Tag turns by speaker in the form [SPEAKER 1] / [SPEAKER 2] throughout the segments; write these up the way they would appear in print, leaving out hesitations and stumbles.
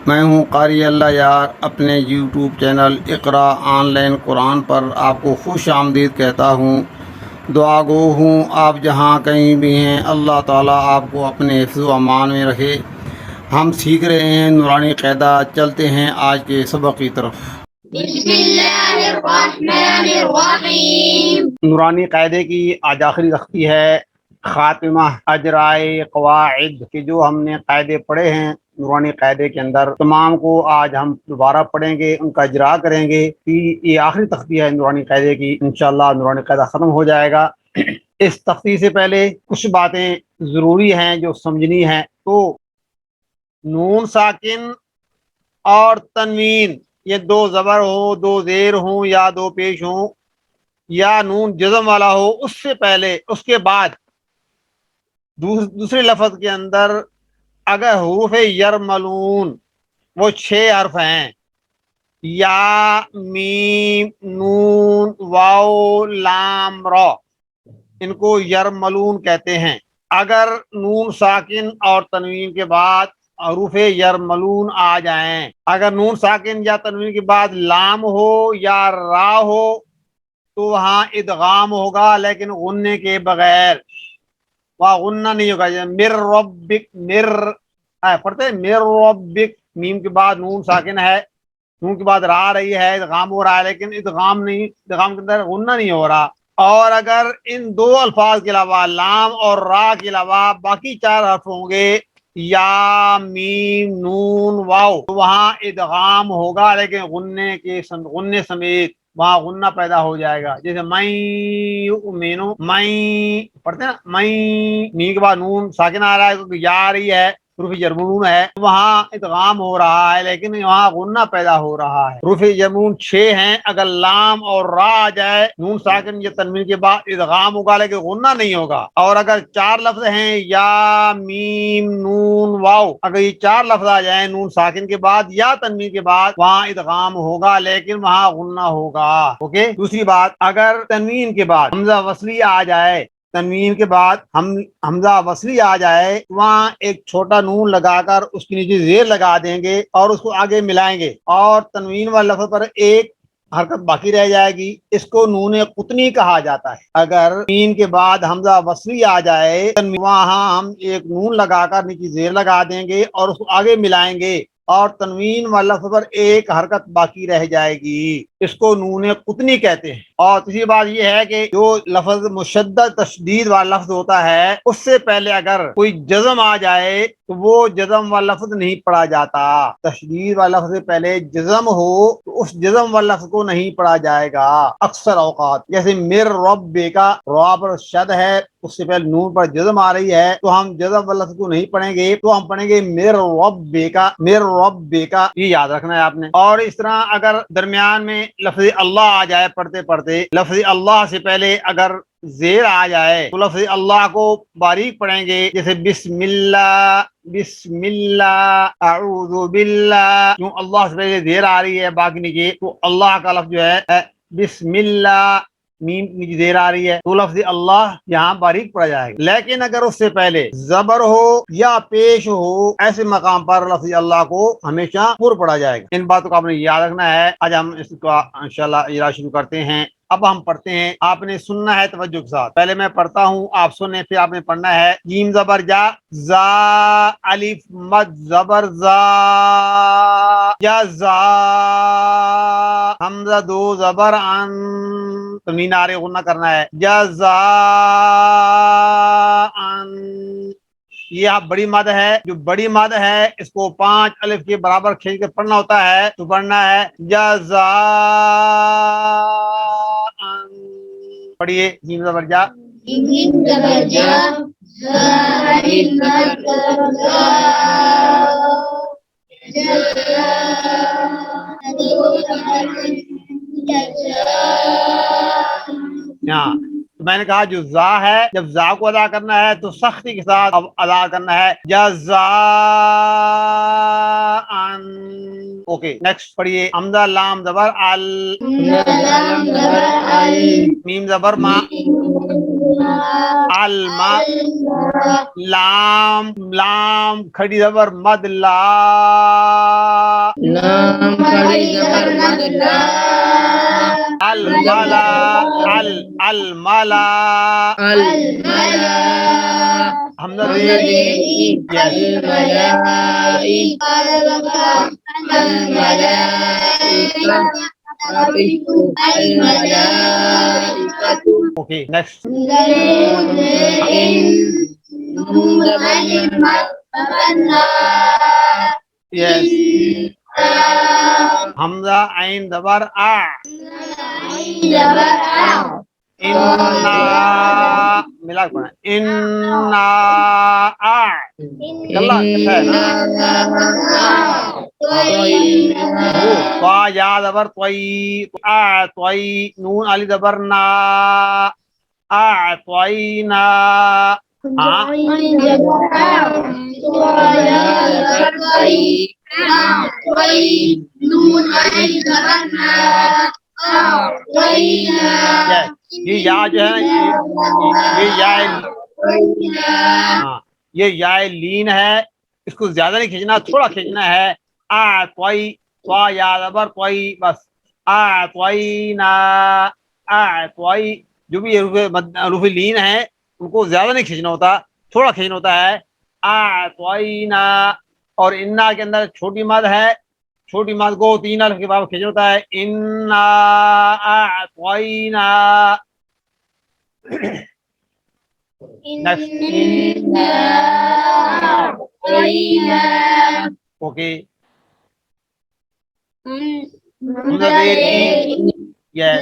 [SPEAKER 1] मैं हूँ कारी अल्लाह यार। अपने YouTube channel Iqra online Quran पर आपको खुश आमदीद कहता हूँ। दुआ गो हूँ आप जहाँ कहीं भी हैं, अल्लाह ताला आपको अपने हिफ्ज़ व अमान में रखे। हम सीख रहे हैं नूरानी क़ायदा। चलते हैं आज के सबक की तरफ। बिस्मिल्लाहिर्रहमानिर्रहीम। नूरानी क़ायदे की आज आखिरी तख्ती है, ख़ातिमा अजराए क़वाइद के जो हमने क़ायदे पढ़े हैं नूरानी क़ायदे के अंदर, तमाम को आज हम दोबारा पढ़ेंगे, उनका इजरा करेंगे कि ये आखिरी तख्ती है नूरानी क़ायदे की। इंशाअल्लाह नूरानी क़ायदा ख़त्म हो जाएगा। इस तख्ती से पहले कुछ बातें ज़रूरी हैं जो समझनी है। तो नून साकिन और तनवीन, ये दो ज़बर हो, दो ज़ेर हो या दो पेश हो, या नून जज़म वाला हो, उससे पहले उसके बाद दूसरे लफ्ज़ के अंदर अगर हुरूफ यरमलून, वो 6 हर्फ हैं, या मीम नून वाओ लाम रा, इनको यरमलून कहते हैं। अगर नून साकिन और तनवीन के बाद हरूफ यरमलून आ जाएं, अगर नून साकिन या तनवीन के बाद लाम हो या रा हो तो वहां इदगाम होगा, लेकिन गुन्ने के बगैर। वहां गुन्ना नहीं होगा। मिर रब्बिक, मिर पढ़ते हैं मिर रब्बिक, मीम के बाद नून साकिन है, नून के बाद रा आ रही है, इदगाम हो रहा है, लेकिन इदगाम नहीं, इदगाम के अंदर गुन्ना नहीं हो रहा। और अगर इन दो अल्फाज के अलावा लाम और रा के अलावा बाकी 4 हर्फ होंगे, या मीम नून वाओ, तो वहां इदगाम होगा, लेकिन गुन्ने समेत वहां गुन्ना पैदा हो जाएगा। जैसे मैं मैं पढ़ते हैं ना, मैं नी के बाद नून साकिन आ रहा है क्योंकि या आ रही है, रूफ जरमून है, वहां इदगाम हो रहा है, लेकिन वहां गुन्ना पैदा हो रहा है। रूफ जरमून 6 हैं। अगर लाम और रा आ जाए नून साकिन या तनवीन के बाद, इदगाम होगा लेकिन गुन्ना नहीं होगा। और अगर 4 लफ्ज हैं, या मीम नून वाओ, अगर ये 4 लफ्ज आ जाए नून साकिन के बाद या तनवीन के बाद, वहां इदगाम होगा लेकिन वहां गुन्ना होगा। ओके। दूसरी बात, अगर तनवीन के बाद हमजा वसली आ जाए, तनवीन के बाद हम हमजा वसली आ जाए, वहाँ एक छोटा नून लगाकर उसके नीचे जेर लगा देंगे और उसको आगे मिलाएंगे, और तनवीन वाले लफ्ज पर एक हरकत बाकी रह जाएगी। इसको नून कुतनी कहा जाता है। अगर मीम के बाद हमजा वसली आ जाए, वहां हम एक नून लगाकर नीचे जेर लगा देंगे और उसको आगे मिलाएंगे, और तनवीन वाला लफ्ज पर एक हरकत बाकी रह जाएगी। इसको नून कुतनी कहते हैं। और तीसरी बात यह है कि जो लफ्ज मुशद्दद तशदीद वाला लफ्ज होता है, उससे पहले अगर कोई जज़म आ जाए तो वो जज़म वाला लफ्ज नहीं पढ़ा जाता। तशदीद वाला लफ्ज से पहले जज़म हो तो उस जज़म वाला लफ्ज को नहीं पढ़ा जाएगा अक्सर औकात। जैसे मिर रब्बे का रा पर शद है, उससे पहले नून पर जज़म आ रही है, तो हम जज़म वाला लफ्ज को नहीं पढ़ेंगे, तो हम पढ़ेंगे मिर रब्बे का, मिर रब्बे का। ये याद रखना है आपने। और इस तरह अगर दरमियान में लफ्ज अल्लाह आ जाए, पढ़ते पढ़ते लफ्ज अल्लाह से पहले अगर जेर आ जाए तो लफ्ज अल्लाह को बारीक पढ़ेंगे। जैसे बिस्मिल्लाह, बिस्मिल्लाह, अऊज़ु बिल्लाह, क्यों अल्लाह से पहले जेर आ रही है बाकी नीचे, तो अल्लाह का लफ्ज जो है बिस्मिल्लाह, मीम नीचे जेर आ रही है, तो लफ्ज अल्लाह यहाँ बारीक पड़ा जाएगा। लेकिन अगर उससे पहले जबर हो या पेश हो, ऐसे मकाम पर लफ्ज अल्लाह को हमेशा पुर पड़ा जाएगा। इन बातों को आपने याद रखना है। आज हम इसका इंशाल्लाह इजरा शुरू करते हैं। अब हम पढ़ते हैं, आपने सुनना है तवज्जो के साथ। पहले मैं पढ़ता हूँ, आप सुने, फिर आपने पढ़ना है। जीम जबर जा, जा अलिफ मद जबर जा, या जा, हमजा दो जबर अन, तमीन आरे गुन्ना करना है। जज़ा अन, ये आप बड़ी मद है। जो बड़ी मद है इसको 5 अलिफ के बराबर खींच के पढ़ना होता है, तो पढ़ना है जज़ा अन। पढ़िए जीम जबर जा,
[SPEAKER 2] जीम जबर जा, जा अलिफ मद जबर जा, जज़ा दो जबर अन,
[SPEAKER 1] यहाँ तो मैंने कहा जो जा है, जब जा को अदा करना है तो सख्ती के साथ अब अदा करना है, जज़ा अन। ओके, नेक्स्ट पढ़िए। हमजा लाम जबर अल,
[SPEAKER 2] लाम जबर अल,
[SPEAKER 1] मीम जबर मा, अल मा, लाम लाम खड़ी जबर मद ला,
[SPEAKER 2] लाम कड़ी जबर मद ला
[SPEAKER 1] अल मला अल अल मला
[SPEAKER 2] अल मला
[SPEAKER 1] हमजा
[SPEAKER 2] हमजा
[SPEAKER 1] जेर
[SPEAKER 2] जेर
[SPEAKER 1] यस
[SPEAKER 2] अल मलाइका अल मलाइका अल मलाइकतु
[SPEAKER 1] ओके नेक्स्ट
[SPEAKER 2] नून जबर मद
[SPEAKER 1] यस हमजा आइन दबर आ इन्ना मिला के पढ़ना इन्ना आ गल्ला कैसा है ना वो त्वा या दबर त्वई आ त्वई नून अली दबर ना आ त्वई ना हाँ यस ये या जो है ये या हाँ ये या लीन है, इसको ज्यादा नहीं खींचना, थोड़ा खींचना है। आ त्वई त्वा या दबर त्वई बस आ त्वई ना आ त्वई जो भी रूफी लीन है उनको ज्यादा नहीं खींचना होता, थोड़ा खींचना होता है। आ त्वई ना और इन्ना के अंदर छोटी मद है, छोटी मद को 3 अल्फ के बाद खींचना होता है। इन्ना आ त्वई ना ओके यस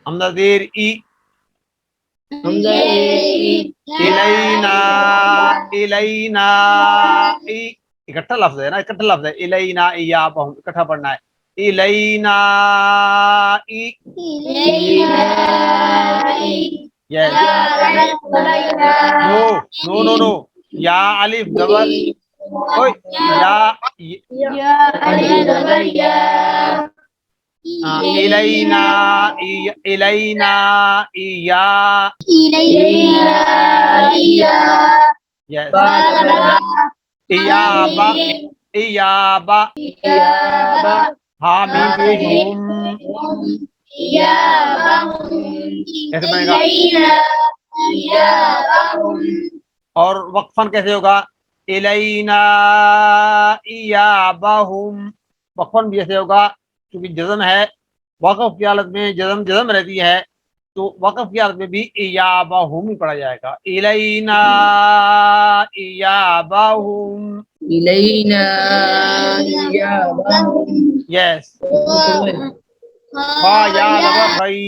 [SPEAKER 1] हमजा देर ई इलैना इलैना ई इकट्ठा लफ्ज है ना, इकट्ठा लफ्ज है। इलैना इयाबहुम इकट्ठा पढ़ना है। इलैना ई yes no no no no या अलिफ जबर ओए या इलैना इलैना इया यस इयाबा इयाबा हामीम पेश हुम कैसे बनेगा और वक्फन कैसे होगा? इलैना इयाबहुम वक्फन भी ऐसे होगा क्योंकि जज़म है, वक़फ़ की हालत में जज़म जज़म रहती है तो वक़फ़ की हालत में भी इयाबहुम ही पढ़ा जाएगा। इलैना इयाबहुम
[SPEAKER 2] इलैना इयाबहुम
[SPEAKER 1] यस खा या दबर खई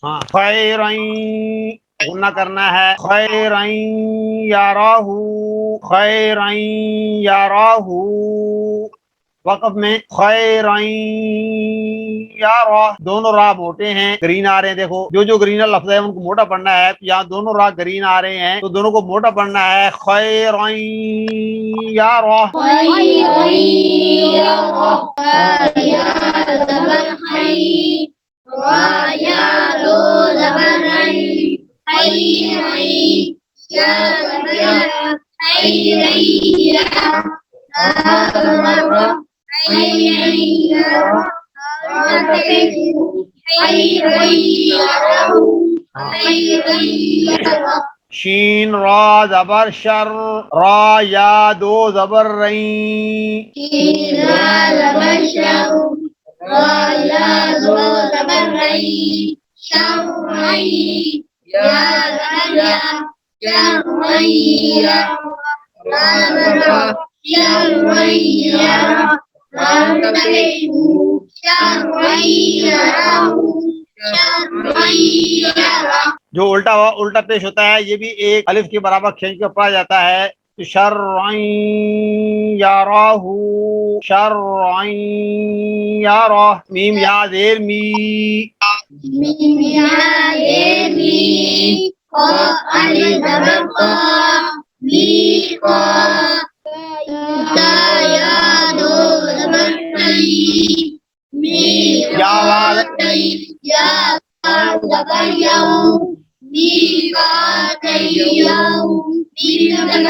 [SPEAKER 1] हाँ खैरन गुन्ना करना है। खैरन याराहू खैरन याराहू वक़फ़ में खैरन यारा दोनों रा मोटे हैं, ग्रीन आ रहे हैं। देखो जो जो ग्रीन लफ्ज़ है उनको मोटा पढ़ना है, तो यहाँ दोनों रा ग्रीन आ रहे हैं तो दोनों को मोटा पढ़ना है। खैरन यारा शीन रा जबर शर रा या दो जबर रई जो उल्टा पेश होता है ये भी एक अलिफ के बराबर खींच कर पढ़ा जाता है। तो शर्रन याराहू शर्रन या रा मीम या जेर मी
[SPEAKER 2] मीम या ये मी क अलिफ जबर क मी क ता या दो जबर तई मी
[SPEAKER 1] या वाल
[SPEAKER 2] या जबर यौ मी का तयौ मी जबर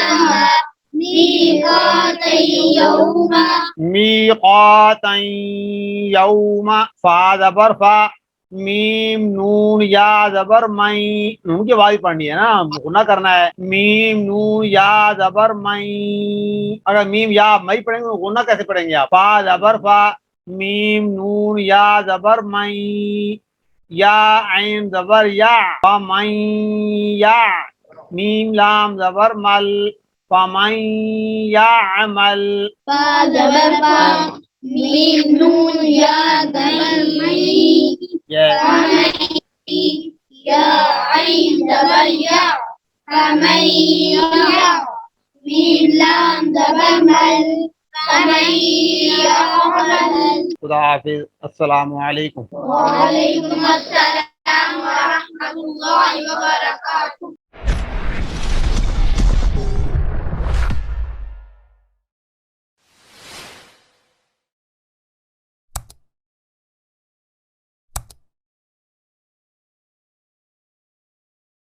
[SPEAKER 2] मी का तयौमा
[SPEAKER 1] मीक़ातन यौमा फा जबर फा मीम नून या जबर मई नून की आवाज पढ़नी है ना गुना करना है मीम नून या जबर मई अगर मीम या मई पढ़ेंगे तो गुना कैसे पढ़ेंगे आप फा जबर फा मीम नून या जबर मई या ऐन जबर या फा मई या मीम लाम जबर मल फा मई या अमल
[SPEAKER 2] फा जबर फा मीम नून या जबर मई
[SPEAKER 1] ये
[SPEAKER 2] या ऐन जबर या फमैया मीम लाम जबर मल फमैया
[SPEAKER 1] खुदा हाफिज अस्सलामु अलैकुम
[SPEAKER 2] वालेकुम अस्सलाम व रहमतुल्लाहि व बरकातुहू।